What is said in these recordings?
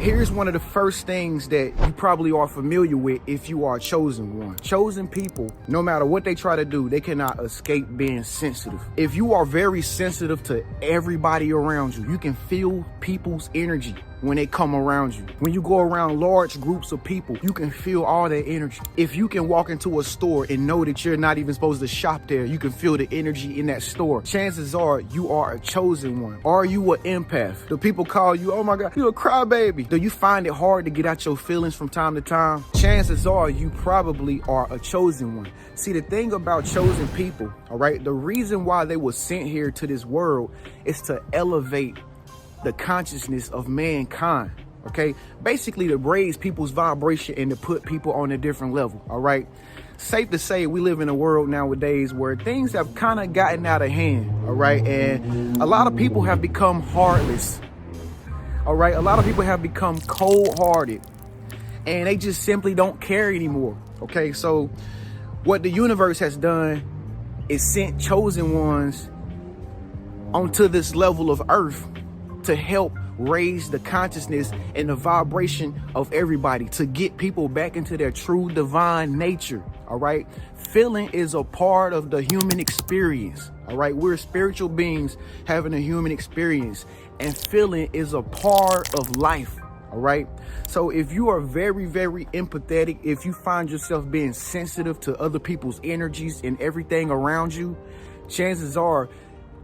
Here's one of the first things that you probably are familiar with if you are a chosen one. Chosen people, no matter what they try to do, they cannot escape being sensitive. If you are very sensitive to everybody around you, you can feel people's energy when they come around you. When you go around large groups of people, you can feel all their energy. If you can walk into a store and know that you're not even supposed to shop there, you can feel the energy in that store. Chances are you are a chosen one. Are you an empath? Do people call you, oh my God, you're a crybaby? Do you find it hard to get out your feelings from time to time? Chances are you probably are a chosen one. See, the thing about chosen people, all right, the reason why they were sent here to this world is to elevate the consciousness of mankind, okay? Basically to raise people's vibration and to put people on a different level, all right? Safe to say we live in a world nowadays where things have kind of gotten out of hand, all right? And a lot of people have become heartless, all right? A lot of people have become cold-hearted and they just simply don't care anymore, okay? So what the universe has done is sent chosen ones onto this level of earth to help raise the consciousness and the vibration of everybody, to get people back into their true divine nature, all right? Feeling is a part of the human experience, all right? We're spiritual beings having a human experience, and feeling is a part of life, all right? So if you are very, very empathetic, if you find yourself being sensitive to other people's energies and everything around you, chances are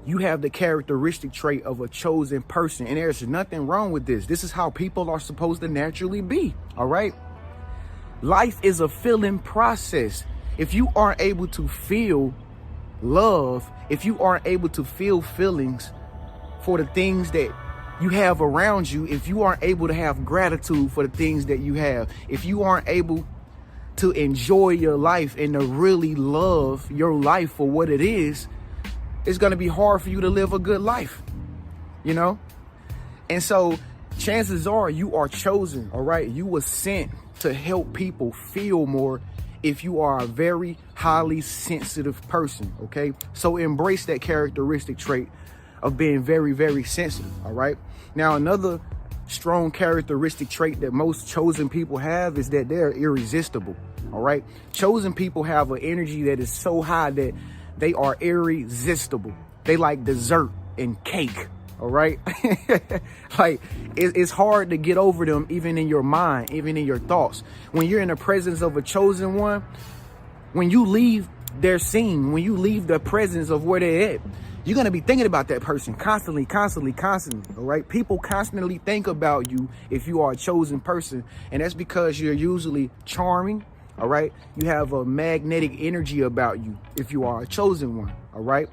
you have the characteristic trait of a chosen person, and there's nothing wrong with this. This is how people are supposed to naturally be, all right? Life is a feeling process. If you aren't able to feel love, if you aren't able to feel feelings for the things that you have around you, if you aren't able to have gratitude for the things that you have, if you aren't able to enjoy your life and to really love your life for what it is, it's going to be hard for you to live a good life, you know? And so chances are you are chosen, all right? You were sent to help people feel more if you are a very highly sensitive person, okay? So embrace that characteristic trait of being very, very sensitive, all right? Now, another strong characteristic trait that most chosen people have is that they're irresistible, all right? Chosen people have an energy that is so high that they are irresistible. They like dessert and cake, all right? Like, it's hard to get over them, even in your mind, even in your thoughts. When you're in the presence of a chosen one, when you leave their scene, when you leave the presence of where they're at, you're going to be thinking about that person constantly, all right? People constantly think about you if you are a chosen person, and that's because you're usually charming, all right? You have a magnetic energy about you if you are a chosen one, all right?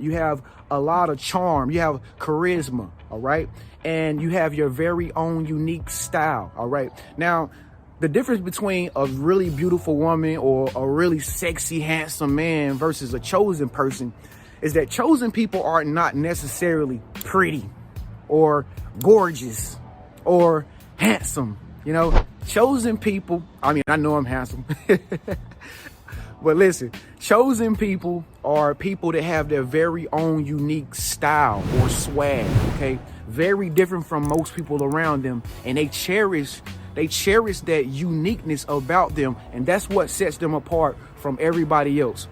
You have a lot of charm. You have charisma, all right? And you have your very own unique style, all right? Now, the difference between a really beautiful woman or a really sexy, handsome man versus a chosen person is that chosen people are not necessarily pretty or gorgeous or handsome, you know? Chosen people, I mean, I know I'm handsome, but listen, chosen people are people that have their very own unique style or swag, okay? Very different from most people around them, and they cherish that uniqueness about them, and that's what sets them apart from everybody else,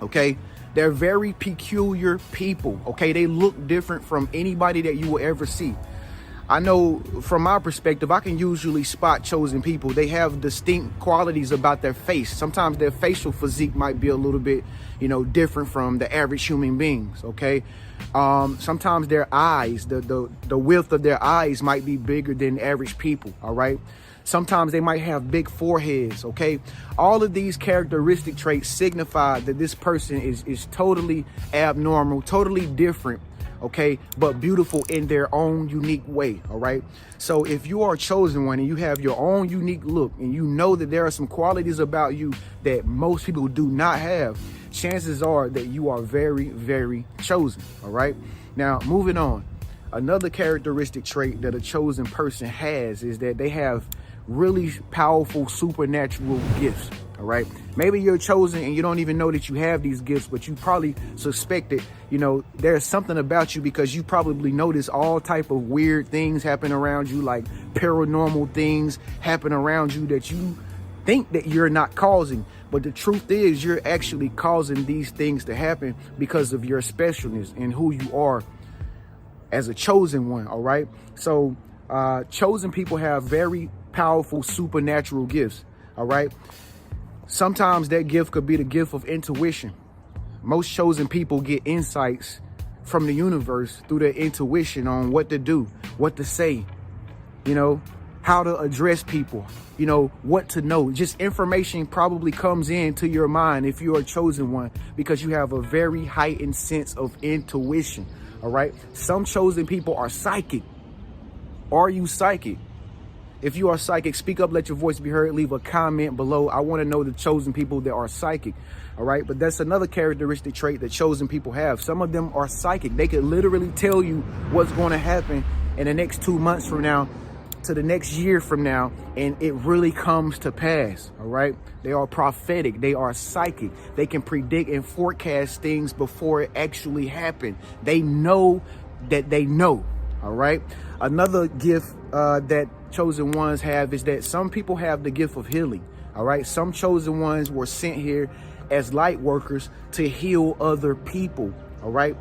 okay? They're very peculiar people, okay? They look different from anybody that you will ever see. I know from my perspective, I can usually spot chosen people. They have distinct qualities about their face. Sometimes their facial physique might be a little bit, you know, different from the average human beings, okay? Sometimes their eyes, the width of their eyes might be bigger than average people, all right? Sometimes they might have big foreheads, okay? All of these characteristic traits signify that this person is totally abnormal, totally different, okay, but beautiful in their own unique way, all right? So if you are a chosen one and you have your own unique look and you know that there are some qualities about you that most people do not have, chances are that you are very, very chosen, all right? Now, moving on, another characteristic trait that a chosen person has is that they have really powerful supernatural gifts, All right. Maybe you're chosen and you don't even know that you have these gifts, but you probably suspect that, there's something about you because you probably notice all type of weird things happen around you, like paranormal things happen around you that you think that you're not causing. But the truth is you're actually causing these things to happen because of your specialness and who you are as a chosen one. All right. So chosen people have very powerful supernatural gifts. All right. Sometimes that gift could be the gift of intuition. Most chosen people get insights from the universe through their intuition on what to do, what to say, how to address people, what to know. Just information probably comes into your mind if you're a chosen one because you have a very heightened sense of intuition. All right. Some chosen people are psychic. Are you psychic? If you are psychic, speak up, let your voice be heard, leave a comment below. I want to know the chosen people that are psychic. All right. But that's another characteristic trait that chosen people have. Some of them are psychic. They could literally tell you what's going to happen in the next 2 months from now to the next year from now. And it really comes to pass. All right. They are prophetic. They are psychic. They can predict and forecast things before it actually happens. They know that they know. All right. Another gift that chosen ones have is that some people have the gift of healing. All right. Some chosen ones were sent here as light workers to heal other people. All right.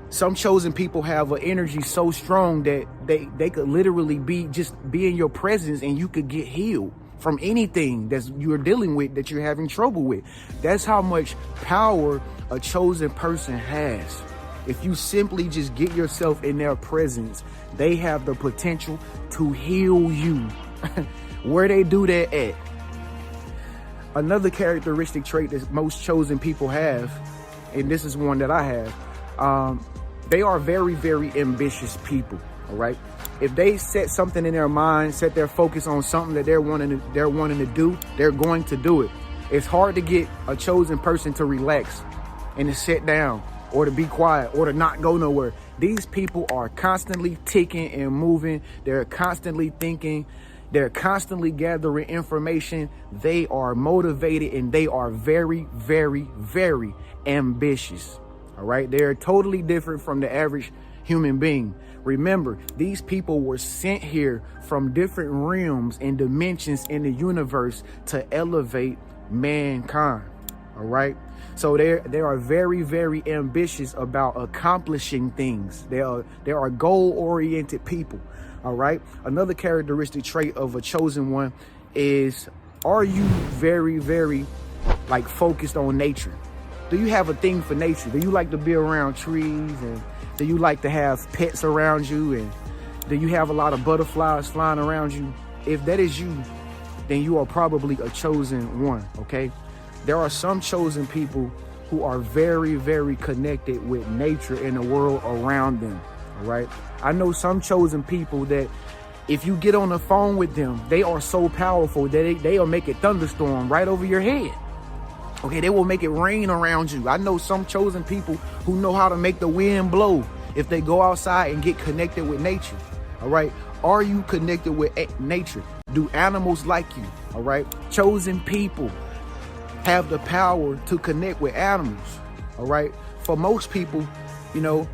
Some chosen people have an energy so strong that they could literally be in your presence and you could get healed from anything that you're dealing with, that you're having trouble with. That's how much power a chosen person has. If you simply just get yourself in their presence, they have the potential to heal you. Where they do that at? Another characteristic trait that most chosen people have, and this is one that I have, they are very, very ambitious people. All right. If they set something in their mind, set their focus on something that they're wanting to do, they're going to do it. It's hard to get a chosen person to relax and to sit down or to be quiet or to not go nowhere. These people are constantly ticking and moving. They're constantly thinking. They're constantly gathering information. They are motivated and they are very, very, very ambitious. All right. They're totally different from the average human being. Remember, these people were sent here from different realms and dimensions in the universe to elevate mankind. All right. So they are very, very ambitious about accomplishing things. They are goal-oriented people. All right. Another characteristic trait of a chosen one is, are you very, very focused on nature? Do you have a thing for nature? Do you like to be around trees? And do you like to have pets around you? And do you have a lot of butterflies flying around you? If that is you, then you are probably a chosen one. Okay. There are some chosen people who are very, very connected with nature and the world around them. All right. I know some chosen people that if you get on the phone with them, they are so powerful that they'll make it thunderstorm right over your head. Okay, they will make it rain around you. I know some chosen people who know how to make the wind blow if they go outside and get connected with nature. All right. Are you connected with nature? Do animals like you? All right. Chosen people have the power to connect with animals. All right. For most people,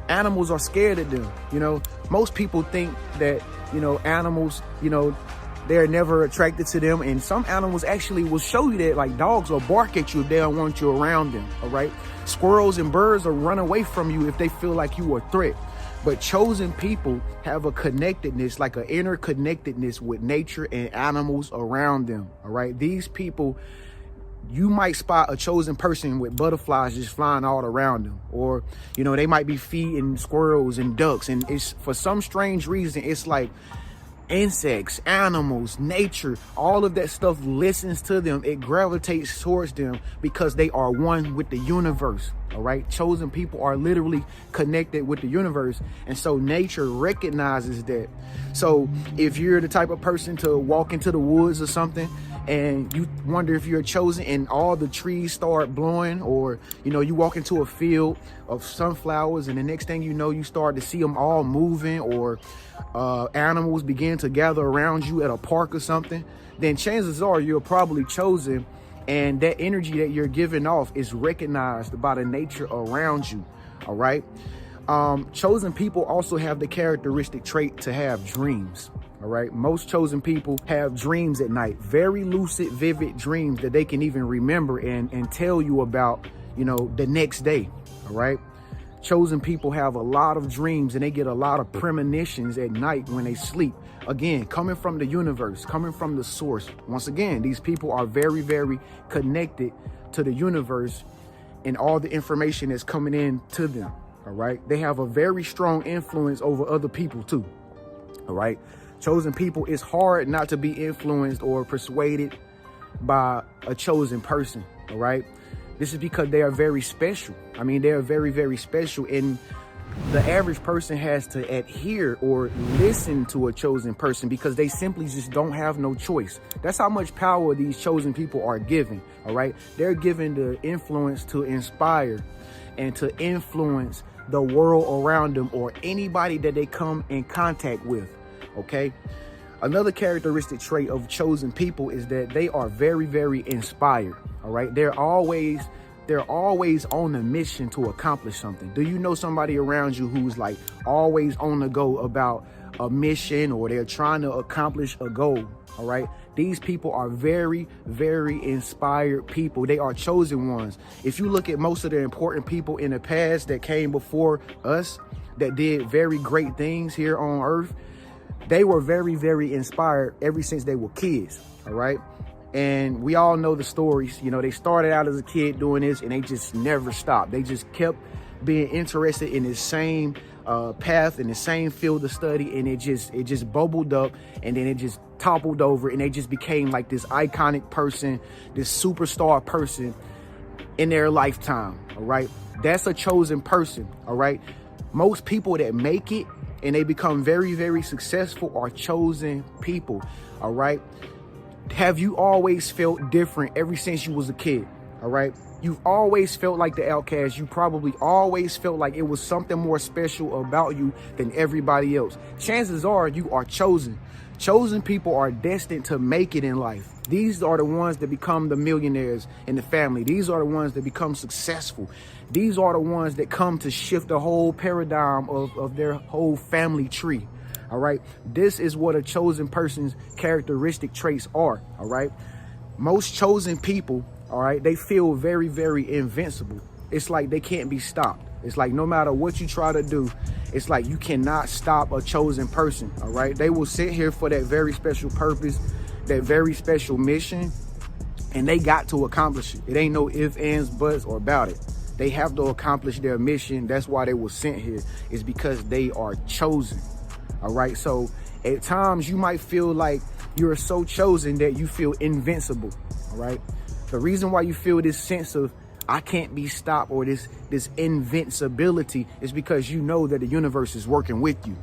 animals are scared of them. Most people think that, animals, they're never attracted to them. And some animals actually will show you that, like dogs will bark at you if they don't want you around them. All right. Squirrels and birds will run away from you if they feel like you are a threat. But chosen people have a connectedness, like an interconnectedness with nature and animals around them. All right. These people, you might spot a chosen person with butterflies just flying all around them, or, they might be feeding squirrels and ducks. And it's for some strange reason, it's like insects, animals, nature, all of that stuff listens to them. It gravitates towards them because they are one with the universe. All right. Chosen people are literally connected with the universe. And so nature recognizes that. So if you're the type of person to walk into the woods or something and you wonder if you're chosen and all the trees start blowing, or, you walk into a field of sunflowers and the next thing you know, you start to see them all moving, or animals begin to gather around you at a park or something, then chances are you're probably chosen And that energy that you're giving off is recognized by the nature around you. All right. Chosen people also have the characteristic trait to have dreams. All right. Most chosen people have dreams at night, very lucid, vivid dreams that they can even remember and tell you about, you know, the next day. All right. Chosen people have a lot of dreams and they get a lot of premonitions at night when they sleep. Again, coming from the universe, coming from the source. Once again, these people are very, very connected to the universe and all the information that's coming in to them. All right. They have a very strong influence over other people too. All right. Chosen people, it's hard not to be influenced or persuaded by a chosen person. All right. This is because they are very special. I mean, they are very, very special. And the average person has to adhere or listen to a chosen person because they simply just don't have no choice. That's how much power these chosen people are given. All right. They're given the influence to inspire and to influence the world around them or anybody that they come in contact with. OK, another characteristic trait of chosen people is that they are very, very inspired. All right. They're always on a mission to accomplish something. Do you know somebody around you who's like always on the go about a mission or they're trying to accomplish a goal? All right. These people are very, very inspired people. They are chosen ones. If you look at most of the important people in the past that came before us that did very great things here on earth, they were very, very inspired ever since they were kids. All right. And we all know the stories. You know, they started out as a kid doing this and they just never stopped. They just kept being interested in the same path, in the same field of study. And it just bubbled up and then it just toppled over and they just became like this iconic person, this superstar person in their lifetime. All right. That's a chosen person. All right. Most people that make it and they become very, very successful are chosen people. All right. Have you always felt different ever since you was a kid? All right. You've always felt like the outcast. You probably always felt like it was something more special about you than everybody else. Chances are you are chosen. Chosen people are destined to make it in life. These are the ones that become the millionaires in the family. These are the ones that become successful. These are the ones that come to shift the whole paradigm of their whole family tree. All right. This is what a chosen person's characteristic traits are. All right. Most chosen people, all right, they feel very, very invincible. It's like they can't be stopped. It's like no matter what you try to do, it's like you cannot stop a chosen person. All right. They will sit here for that very special purpose, that very special mission, and they got to accomplish it. It ain't no ifs, ands, buts, or about it. They have to accomplish their mission. That's why they were sent here, is because they are chosen. All right. So at times you might feel like you're so chosen that you feel invincible. All right. The reason why you feel this sense of I can't be stopped or this invincibility is because you know that the universe is working with you.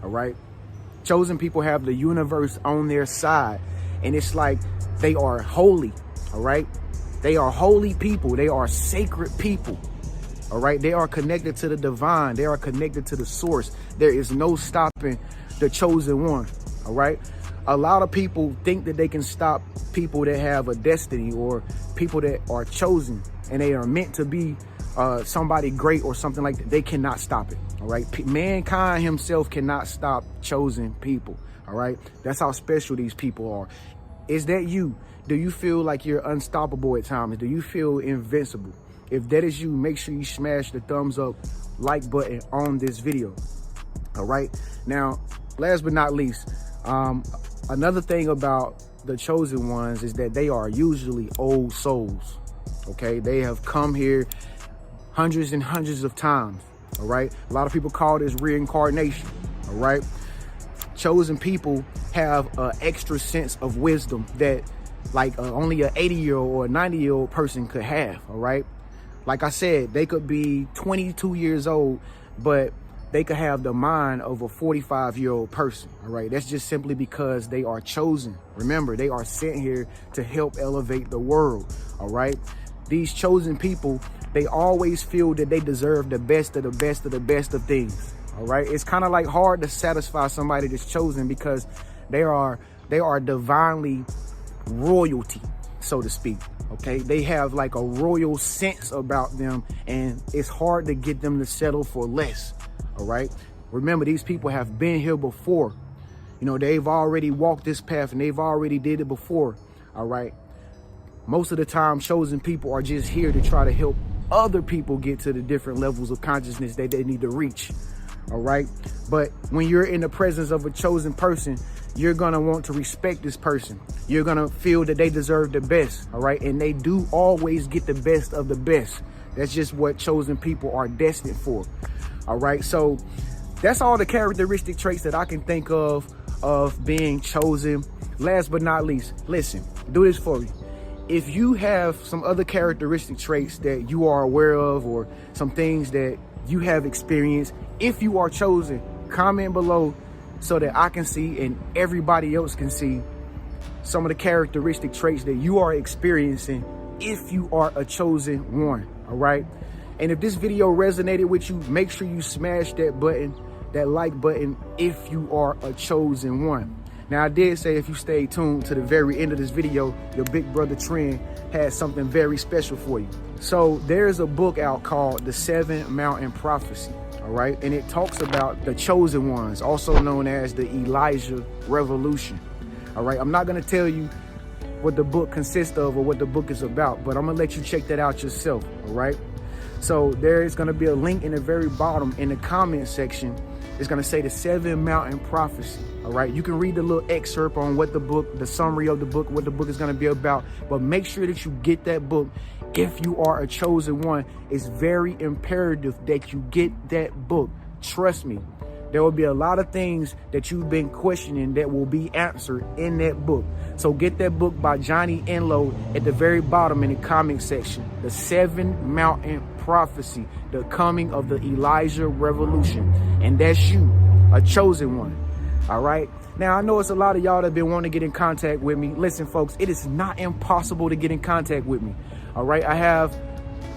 All right. Chosen people have the universe on their side, and it's like they are holy. All right. They are holy people. They are sacred people. All right. They are connected to the divine. They are connected to the source. There is no stopping the chosen one. All right. A lot of people think that they can stop people that have a destiny or people that are chosen and they are meant to be somebody great or something like that. They cannot stop it. All right. Mankind himself cannot stop chosen people. All right. That's how special these people are. Is that you? Do you feel like you're unstoppable at times? Do you feel invincible? If that is you, make sure you smash the thumbs up like button on this video. All right. Now, last but not least, another thing about the chosen ones is that they are usually old souls. Okay. They have come here hundreds and hundreds of times. All right. A lot of people call this reincarnation. All right. Chosen people have an extra sense of wisdom that like only an 80-year-old or a 90-year-old person could have. All right. Like I said, they could be 22 years old, but they could have the mind of a 45-year-old person. All right. That's just simply because they are chosen. Remember, they are sent here to help elevate the world. All right. These chosen people, they always feel that they deserve the best of the best of the best of things. All right. It's kind of like hard to satisfy somebody that's chosen because they are divinely royalty. so to speak. Okay, they have like a royal sense about them, and it's hard to get them to settle for less. All right, remember, these people have been here before. You know, they've already walked this path and they've already did it before. All right, most of the time chosen people are just here to try to help other people get to the different levels of consciousness that they need to reach. All right, but when you're in the presence of a chosen person, you're gonna want to respect this person. You're gonna feel that they deserve the best. All right, and they do always get the best of the best. That's just what chosen people are destined for. All right, so that's all the characteristic traits that I can think of being chosen. Last but not least, listen, do this for me. If you have some other characteristic traits that you are aware of, or some things that you have experienced, if you are chosen, comment below so that I can see and everybody else can see some of the characteristic traits that you are experiencing if you are a chosen one. All right, and if this video resonated with you, make sure you smash that button, that like button, if you are a chosen one. Now, I did say if you stay tuned to the very end of this video, your big brother Tren has something very special for you. So there's a book out called The 7 Mountain Prophecy. All right, and it talks about the chosen ones, also known as the Elijah Revolution. All right, I'm not going to tell you what the book consists of or what the book is about, but I'm going to let you check that out yourself. All right, so there is going to be a link in the very bottom in the comment section. It's going to say the 7 Mountain Prophecy. All right, you can read the little excerpt on what the book, the summary of the book, what the book is going to be about, but make sure that you get that book. If you are a chosen one, it's very imperative that you get that book. Trust me, there will be a lot of things that you've been questioning that will be answered in that book. So get that book by Johnny Enlow at the very bottom in the comment section. The 7 Mountain Prophecy, the coming of the Elijah Revolution. And that's you, a chosen one. All right. Now, I know it's a lot of y'all that have been wanting to get in contact with me. Listen, folks, it is not impossible to get in contact with me. All right, I have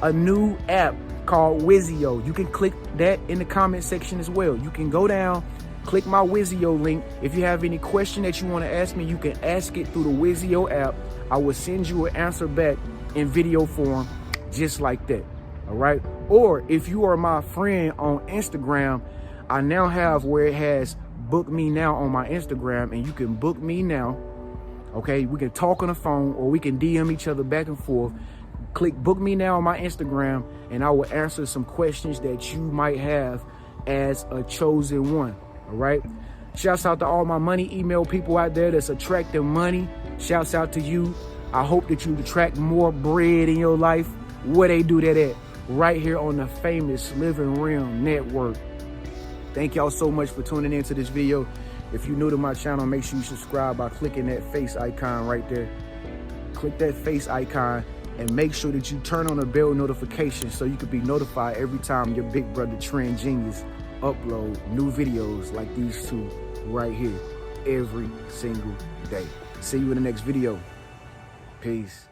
a new app called Wizio. You can click that in the comment section as well. You can go down, click my Wizio link. If you have any question that you want to ask me, you can ask it through the Wizio app. I will send you an answer back in video form, just like that. All right. Or if you are my friend on Instagram, I now have where it has book me now on my Instagram, and you can book me now. Okay, we can talk on the phone or we can DM each other back and forth. Click book me now on my Instagram, and I will answer some questions that you might have as a chosen one. All right. Shouts out to all my money email people out there that's attracting money. Shouts out to you. I hope that you attract more bread in your life. Where they do that at? Right here on the famous Living Realm Network. Thank y'all so much for tuning into this video. If you're new to my channel, make sure you subscribe by clicking that face icon right there. Click that face icon and make sure that you turn on the bell notification so you can be notified every time your big brother Tren Genius upload new videos like these two right here every single day. See you in the next video. Peace.